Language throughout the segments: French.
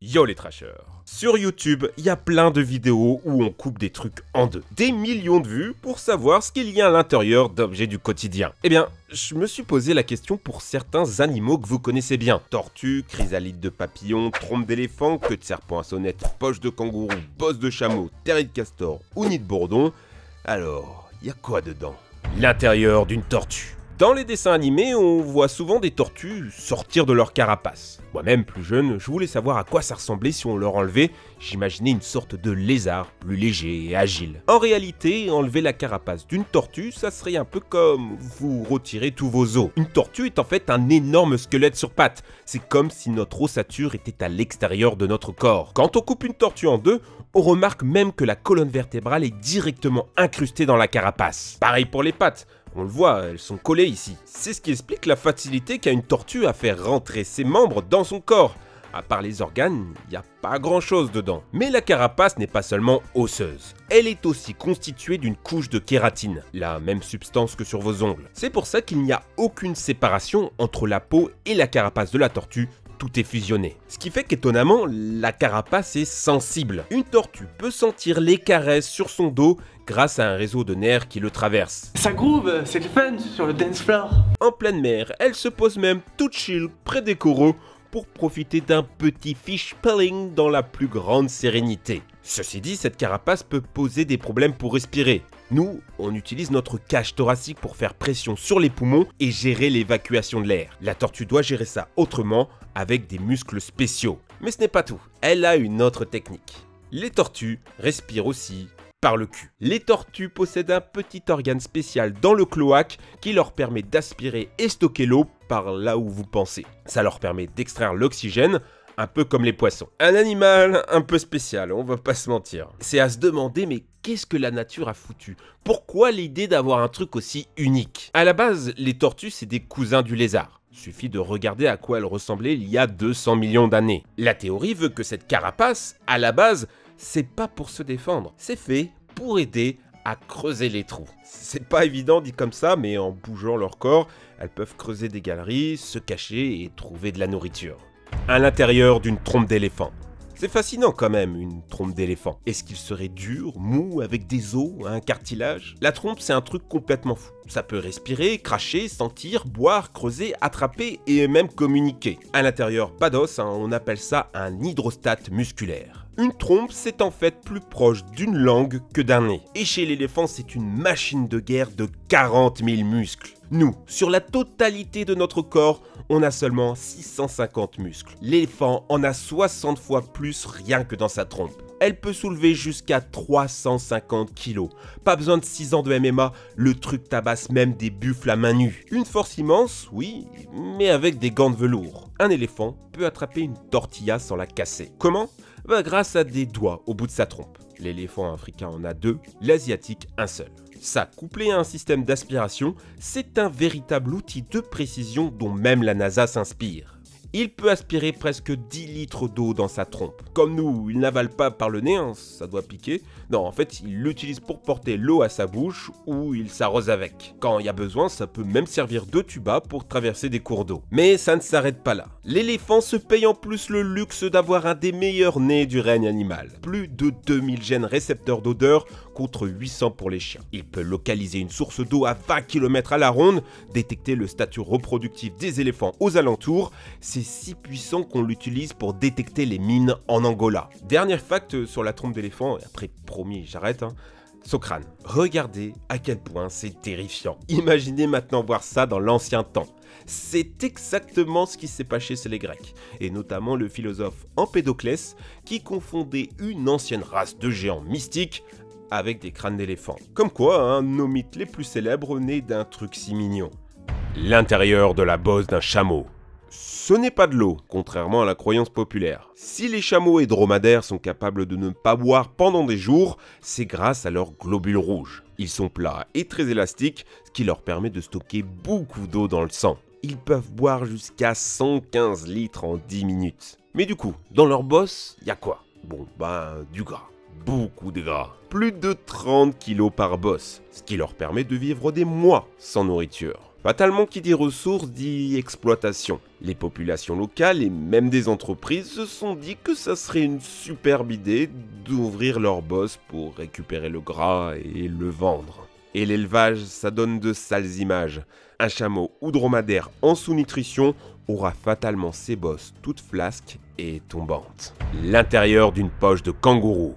Yo les trashers. Sur YouTube, il y a plein de vidéos où on coupe des trucs en deux. Des millions de vues pour savoir ce qu'il y a à l'intérieur d'objets du quotidien. Eh bien, je me suis posé la question pour certains animaux que vous connaissez bien. Tortues, chrysalides de papillons, trompes d'éléphant, queue de serpent à sonnette, poche de kangourou, bosse de chameau, terrier de castor ou nid de bourdon. Alors, il y a quoi dedans? L'intérieur d'une tortue. Dans les dessins animés, on voit souvent des tortues sortir de leur carapace. Moi-même, plus jeune, je voulais savoir à quoi ça ressemblait si on leur enlevait. J'imaginais une sorte de lézard, plus léger et agile. En réalité, enlever la carapace d'une tortue, ça serait un peu comme vous retirez tous vos os. Une tortue est en fait un énorme squelette sur pattes. C'est comme si notre ossature était à l'extérieur de notre corps. Quand on coupe une tortue en deux, on remarque même que la colonne vertébrale est directement incrustée dans la carapace. Pareil pour les pattes. On le voit, elles sont collées ici. C'est ce qui explique la facilité qu'a une tortue à faire rentrer ses membres dans son corps. À part les organes, il n'y a pas grand chose dedans. Mais la carapace n'est pas seulement osseuse. Elle est aussi constituée d'une couche de kératine, la même substance que sur vos ongles. C'est pour ça qu'il n'y a aucune séparation entre la peau et la carapace de la tortue. Tout est fusionné. Ce qui fait qu'étonnamment, la carapace est sensible. Une tortue peut sentir les caresses sur son dos grâce à un réseau de nerfs qui le traverse. Ça groove, c'est le fun sur le dance floor. En pleine mer, elle se pose même toute chill près des coraux pour profiter d'un petit fish pulling dans la plus grande sérénité. Ceci dit, cette carapace peut poser des problèmes pour respirer. Nous, on utilise notre cage thoracique pour faire pression sur les poumons et gérer l'évacuation de l'air. La tortue doit gérer ça autrement, avec des muscles spéciaux. Mais ce n'est pas tout, elle a une autre technique. Les tortues respirent aussi par le cul. Les tortues possèdent un petit organe spécial dans le cloaque qui leur permet d'aspirer et stocker l'eau par là où vous pensez. Ça leur permet d'extraire l'oxygène, un peu comme les poissons. Un animal un peu spécial, on va pas se mentir. C'est à se demander, mais qu'est-ce que la nature a foutu? Pourquoi l'idée d'avoir un truc aussi unique? À la base, les tortues, c'est des cousins du lézard. Suffit de regarder à quoi elles ressemblaient il y a 200 millions d'années. La théorie veut que cette carapace, à la base, c'est pas pour se défendre, c'est fait pour aider à creuser les trous. C'est pas évident dit comme ça, mais en bougeant leur corps, elles peuvent creuser des galeries, se cacher et trouver de la nourriture. À l'intérieur d'une trompe d'éléphant. C'est fascinant quand même, une trompe d'éléphant. Est-ce qu'il serait dur, mou, avec des os, un cartilage? La trompe, c'est un truc complètement fou. Ça peut respirer, cracher, sentir, boire, creuser, attraper et même communiquer. À l'intérieur, pas d'os, on appelle ça un hydrostate musculaire. Une trompe, c'est en fait plus proche d'une langue que d'un nez. Et chez l'éléphant, c'est une machine de guerre de 40 000 muscles. Nous, sur la totalité de notre corps, on a seulement 650 muscles. L'éléphant en a 60 fois plus rien que dans sa trompe. Elle peut soulever jusqu'à 350 kg. Pas besoin de 6 ans de MMA, le truc tabasse même des buffles à main nue. Une force immense, oui, mais avec des gants de velours. Un éléphant peut attraper une tortilla sans la casser. Comment? Grâce à des doigts au bout de sa trompe. L'éléphant africain en a 2, l'asiatique un seul. Ça, couplé à un système d'aspiration, c'est un véritable outil de précision dont même la NASA s'inspire. Il peut aspirer presque 10 litres d'eau dans sa trompe. Comme nous, il n'avale pas par le nez, ça doit piquer. Non, en fait, il l'utilise pour porter l'eau à sa bouche ou il s'arrose avec. Quand il y a besoin, ça peut même servir de tuba pour traverser des cours d'eau. Mais ça ne s'arrête pas là. L'éléphant se paye en plus le luxe d'avoir un des meilleurs nez du règne animal. Plus de 2000 gènes récepteurs d'odeur contre 800 pour les chiens. Il peut localiser une source d'eau à 20 km à la ronde, détecter le statut reproductif des éléphants aux alentours. C'est si puissant qu'on l'utilise pour détecter les mines en Angola. Dernier fact sur la trompe d'éléphant, et après promis j'arrête, son crâne. Regardez à quel point c'est terrifiant. Imaginez maintenant voir ça dans l'ancien temps. C'est exactement ce qui s'est passé chez les Grecs, et notamment le philosophe Empédoclès qui confondait une ancienne race de géants mystiques avec des crânes d'éléphants. Comme quoi, nos mythes les plus célèbres nés d'un truc si mignon. L'intérieur de la bosse d'un chameau. Ce n'est pas de l'eau, contrairement à la croyance populaire. Si les chameaux et dromadaires sont capables de ne pas boire pendant des jours, c'est grâce à leurs globules rouges. Ils sont plats et très élastiques, ce qui leur permet de stocker beaucoup d'eau dans le sang. Ils peuvent boire jusqu'à 115 litres en 10 minutes. Mais du coup, dans leur bosse, y a quoi? Bon, du gras. Beaucoup de gras. Plus de 30 kilos par bosse, ce qui leur permet de vivre des mois sans nourriture. Fatalement, qui dit ressources dit exploitation. Les populations locales et même des entreprises se sont dit que ça serait une superbe idée d'ouvrir leur bosse pour récupérer le gras et le vendre. Et l'élevage, ça donne de sales images. Un chameau ou dromadaire en sous-nutrition aura fatalement ses bosses toutes flasques et tombantes. L'intérieur d'une poche de kangourou.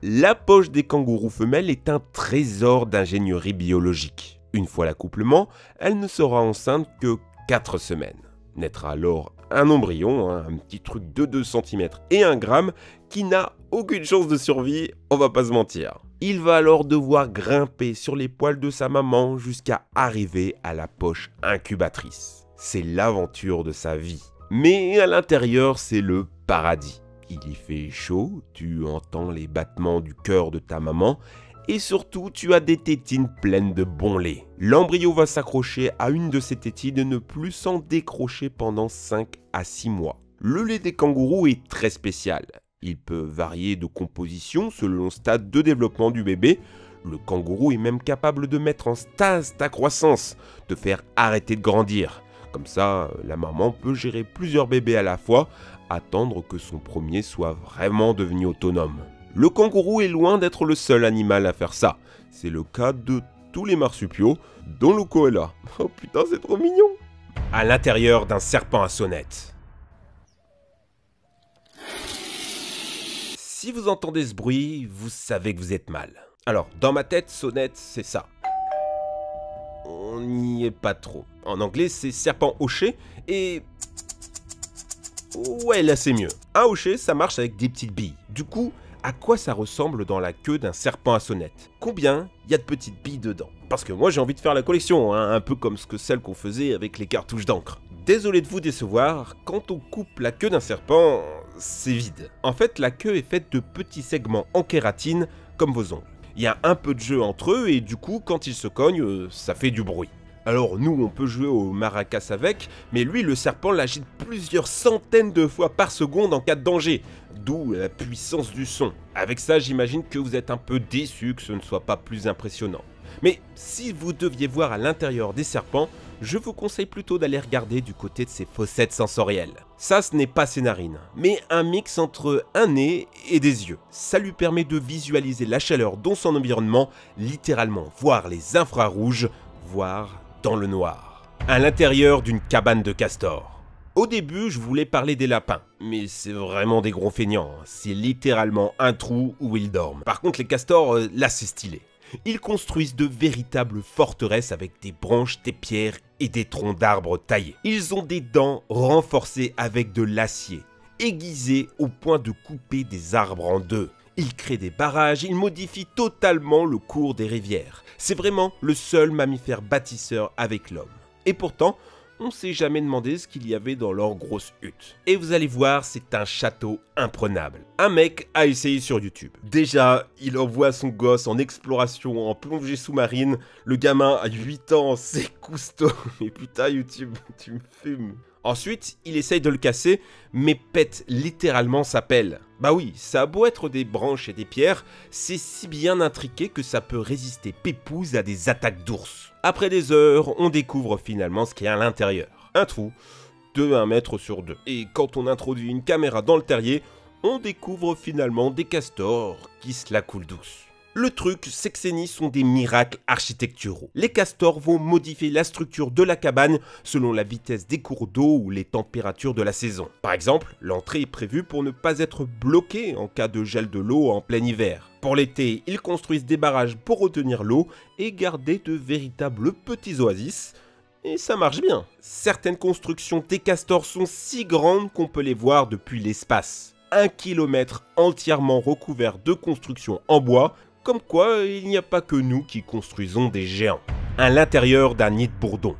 La poche des kangourous femelles est un trésor d'ingénierie biologique. Une fois l'accouplement, elle ne sera enceinte que 4 semaines. Naîtra alors un embryon, un petit truc de 2 cm et 1 gramme qui n'a aucune chance de survie, on va pas se mentir. Il va alors devoir grimper sur les poils de sa maman jusqu'à arriver à la poche incubatrice. C'est l'aventure de sa vie. Mais à l'intérieur, c'est le paradis. Il y fait chaud, tu entends les battements du cœur de ta maman et surtout tu as des tétines pleines de bon lait. L'embryo va s'accrocher à une de ces tétines et ne plus s'en décrocher pendant 5 à 6 mois. Le lait des kangourous est très spécial. Il peut varier de composition selon le stade de développement du bébé. Le kangourou est même capable de mettre en stase ta croissance, de faire arrêter de grandir. Comme ça, la maman peut gérer plusieurs bébés à la fois, attendre que son premier soit vraiment devenu autonome. Le kangourou est loin d'être le seul animal à faire ça. C'est le cas de tous les marsupiaux, dont le koala. Oh putain, c'est trop mignon! À l'intérieur d'un serpent à sonnette. Si vous entendez ce bruit, vous savez que vous êtes mal. Alors, dans ma tête, sonnette, c'est ça. On n'y est pas trop. En anglais, c'est serpent hoché et... Ouais, là c'est mieux. Un hoché, ça marche avec des petites billes. Du coup, à quoi ça ressemble dans la queue d'un serpent à sonnette? Combien il y a de petites billes dedans? Parce que moi j'ai envie de faire la collection, hein, un peu comme celle qu'on faisait avec les cartouches d'encre. Désolé de vous décevoir, quand on coupe la queue d'un serpent, c'est vide. En fait, la queue est faite de petits segments en kératine, comme vos ongles. Il y a un peu de jeu entre eux et du coup, quand ils se cognent, ça fait du bruit. Alors nous, on peut jouer au maracas avec, mais lui, le serpent l'agite plusieurs centaines de fois par seconde en cas de danger, d'où la puissance du son. Avec ça, j'imagine que vous êtes un peu déçu que ce ne soit pas plus impressionnant. Mais si vous deviez voir à l'intérieur des serpents, je vous conseille plutôt d'aller regarder du côté de ses fossettes sensorielles. Ça, ce n'est pas ses narines, mais un mix entre un nez et des yeux. Ça lui permet de visualiser la chaleur dans son environnement, littéralement voir les infrarouges, voir dans le noir. À l'intérieur d'une cabane de castors. Au début, je voulais parler des lapins, mais c'est vraiment des gros feignants. C'est littéralement un trou où ils dorment. Par contre, les castors, là, c'est stylé. Ils construisent de véritables forteresses avec des branches, des pierres et des troncs d'arbres taillés. Ils ont des dents renforcées avec de l'acier, aiguisées au point de couper des arbres en deux. Ils créent des barrages, ils modifient totalement le cours des rivières. C'est vraiment le seul mammifère bâtisseur avec l'homme. Et pourtant, on ne s'est jamais demandé ce qu'il y avait dans leur grosse hutte. Et vous allez voir, c'est un château imprenable. Un mec a essayé sur YouTube. Déjà, il envoie son gosse en exploration, en plongée sous-marine. Le gamin a 8 ans, c'est cousteau. Mais putain, YouTube, tu me fumes. Ensuite, il essaye de le casser, mais pète littéralement sa pelle. Bah oui, ça a beau être des branches et des pierres, c'est si bien intriqué que ça peut résister pépouze à des attaques d'ours. Après des heures, on découvre finalement ce qu'il y a à l'intérieur. Un trou de 1 mètre sur 2. Et quand on introduit une caméra dans le terrier, on découvre finalement des castors qui se la coulent douce. Le truc, c'est que ces nids sont des miracles architecturaux. Les castors vont modifier la structure de la cabane selon la vitesse des cours d'eau ou les températures de la saison. Par exemple, l'entrée est prévue pour ne pas être bloquée en cas de gel de l'eau en plein hiver. Pour l'été, ils construisent des barrages pour retenir l'eau et garder de véritables petits oasis. Et ça marche bien. Certaines constructions des castors sont si grandes qu'on peut les voir depuis l'espace. 1 kilomètre entièrement recouvert de constructions en bois. Comme quoi, il n'y a pas que nous qui construisons des géants. À l'intérieur d'un nid de bourdon.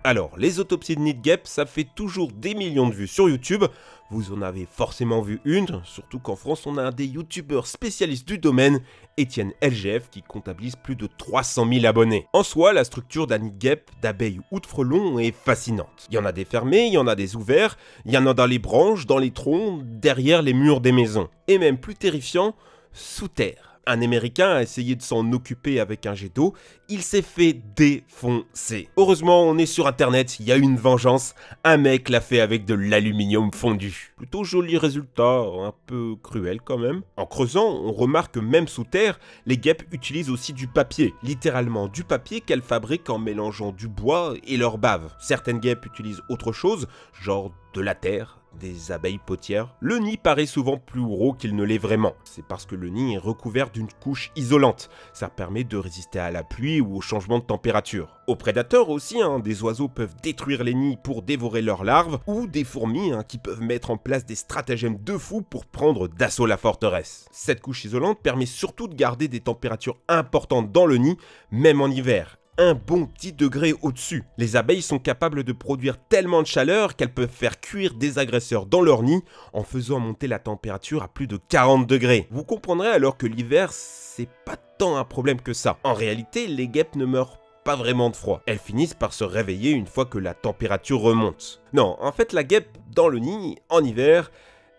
Alors, les autopsies de nid de guêpes, ça fait toujours des millions de vues sur YouTube. Vous en avez forcément vu une, surtout qu'en France, on a un des youtubeurs spécialistes du domaine, Étienne LGF, qui comptabilise plus de 300 000 abonnés. En soi, la structure d'un nid de guêpe, d'abeille ou de frelon est fascinante. Il y en a des fermés, il y en a des ouverts, il y en a dans les branches, dans les troncs, derrière les murs des maisons. Et même plus terrifiant, sous terre. Un Américain a essayé de s'en occuper avec un jet d'eau, il s'est fait défoncer. Heureusement, on est sur internet, il y a une vengeance, un mec l'a fait avec de l'aluminium fondu. Plutôt joli résultat, un peu cruel quand même. En creusant, on remarque que même sous terre, les guêpes utilisent aussi du papier. Littéralement du papier qu'elles fabriquent en mélangeant du bois et leur bave. Certaines guêpes utilisent autre chose, genre de la terre, des abeilles potières. Le nid paraît souvent plus gros qu'il ne l'est vraiment. C'est parce que le nid est recouvert d'une couche isolante. Ça permet de résister à la pluie ou au changement de température. Aux prédateurs aussi, des oiseaux peuvent détruire les nids pour dévorer leurs larves, ou des fourmis qui peuvent mettre en place des stratagèmes de fou pour prendre d'assaut la forteresse. Cette couche isolante permet surtout de garder des températures importantes dans le nid, même en hiver. Un bon 10 degrés au-dessus. Les abeilles sont capables de produire tellement de chaleur qu'elles peuvent faire cuire des agresseurs dans leur nid en faisant monter la température à plus de 40 degrés. Vous comprendrez alors que l'hiver, c'est pas tant un problème que ça. En réalité, les guêpes ne meurent pas vraiment de froid. Elles finissent par se réveiller une fois que la température remonte. Non, en fait, la guêpe dans le nid, en hiver,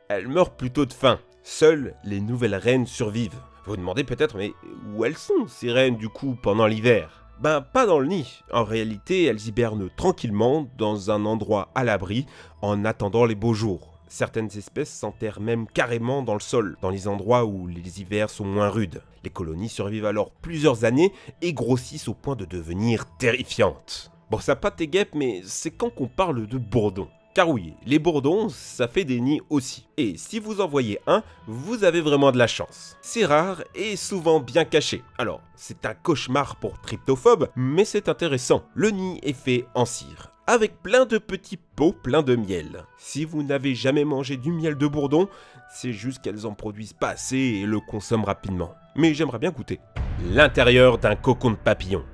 elle meurt plutôt de faim. Seules les nouvelles reines survivent. Vous vous demandez peut-être, mais où elles sont ces reines du coup pendant l'hiver ? Ben, pas dans le nid. En réalité, elles hibernent tranquillement dans un endroit à l'abri en attendant les beaux jours. Certaines espèces s'enterrent même carrément dans le sol, dans les endroits où les hivers sont moins rudes. Les colonies survivent alors plusieurs années et grossissent au point de devenir terrifiantes. Bon, ça pâte et guêpes, mais c'est quand qu'on parle de bourdons. Car oui, les bourdons, ça fait des nids aussi. Et si vous en voyez un, vous avez vraiment de la chance. C'est rare et souvent bien caché. Alors, c'est un cauchemar pour tryptophobes, mais c'est intéressant. Le nid est fait en cire, avec plein de petits pots pleins de miel. Si vous n'avez jamais mangé du miel de bourdon, c'est juste qu'elles en produisent pas assez et le consomment rapidement. Mais j'aimerais bien goûter. L'intérieur d'un cocon de papillon.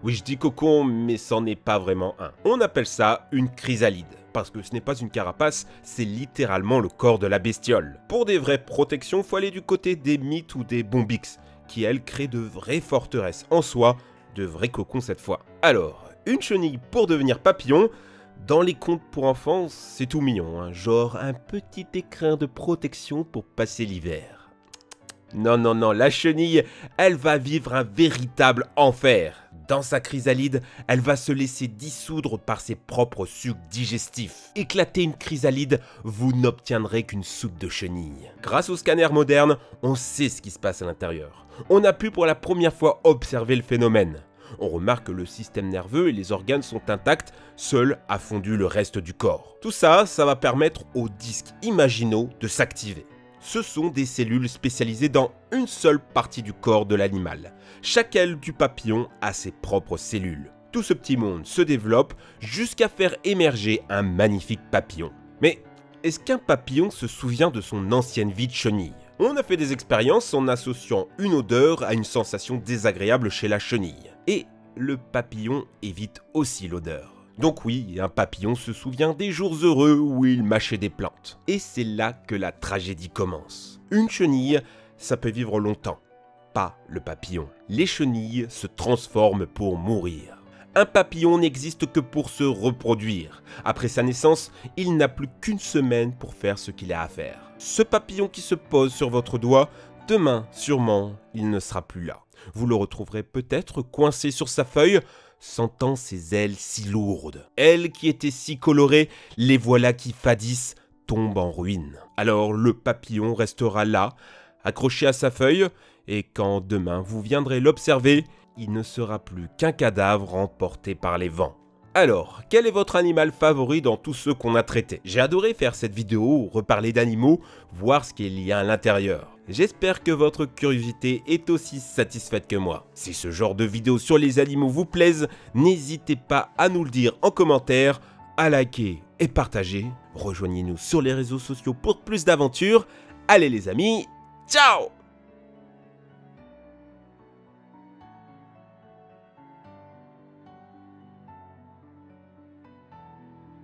Oui, je dis cocon, mais c'en est pas vraiment un. On appelle ça une chrysalide. Parce que ce n'est pas une carapace, c'est littéralement le corps de la bestiole. Pour des vraies protections, faut aller du côté des mythes ou des bombix, qui elles créent de vraies forteresses en soi, de vrais cocons cette fois. Alors, une chenille pour devenir papillon, dans les contes pour enfants, c'est tout mignon, genre un petit écrin de protection pour passer l'hiver. Non, non, non, la chenille, elle va vivre un véritable enfer. Dans sa chrysalide, elle va se laisser dissoudre par ses propres sucs digestifs. Éclater une chrysalide, vous n'obtiendrez qu'une soupe de chenille. Grâce au scanner moderne, on sait ce qui se passe à l'intérieur. On a pu pour la première fois observer le phénomène. On remarque que le système nerveux et les organes sont intacts, seul a fondu le reste du corps. Tout ça, ça va permettre aux disques imaginaux de s'activer. Ce sont des cellules spécialisées dans une seule partie du corps de l'animal. Chaque aile du papillon a ses propres cellules. Tout ce petit monde se développe jusqu'à faire émerger un magnifique papillon. Mais est-ce qu'un papillon se souvient de son ancienne vie de chenille? On a fait des expériences en associant une odeur à une sensation désagréable chez la chenille. Et le papillon évite aussi l'odeur. Donc oui, un papillon se souvient des jours heureux où il mâchait des plantes. Et c'est là que la tragédie commence. Une chenille, ça peut vivre longtemps. Pas le papillon. Les chenilles se transforment pour mourir. Un papillon n'existe que pour se reproduire. Après sa naissance, il n'a plus qu'une semaine pour faire ce qu'il a à faire. Ce papillon qui se pose sur votre doigt, demain, sûrement, il ne sera plus là. Vous le retrouverez peut-être coincé sur sa feuille, sentant ses ailes si lourdes. Elles qui étaient si colorées, les voilà qui fadissent, tombent en ruine. Alors le papillon restera là, accroché à sa feuille, et quand demain vous viendrez l'observer, il ne sera plus qu'un cadavre emporté par les vents. Alors, quel est votre animal favori dans tous ceux qu'on a traités? J'ai adoré faire cette vidéo, reparler d'animaux, voir ce qu'il y a à l'intérieur. J'espère que votre curiosité est aussi satisfaite que moi. Si ce genre de vidéo sur les animaux vous plaise, n'hésitez pas à nous le dire en commentaire, à liker et partager. Rejoignez-nous sur les réseaux sociaux pour plus d'aventures. Allez les amis, ciao!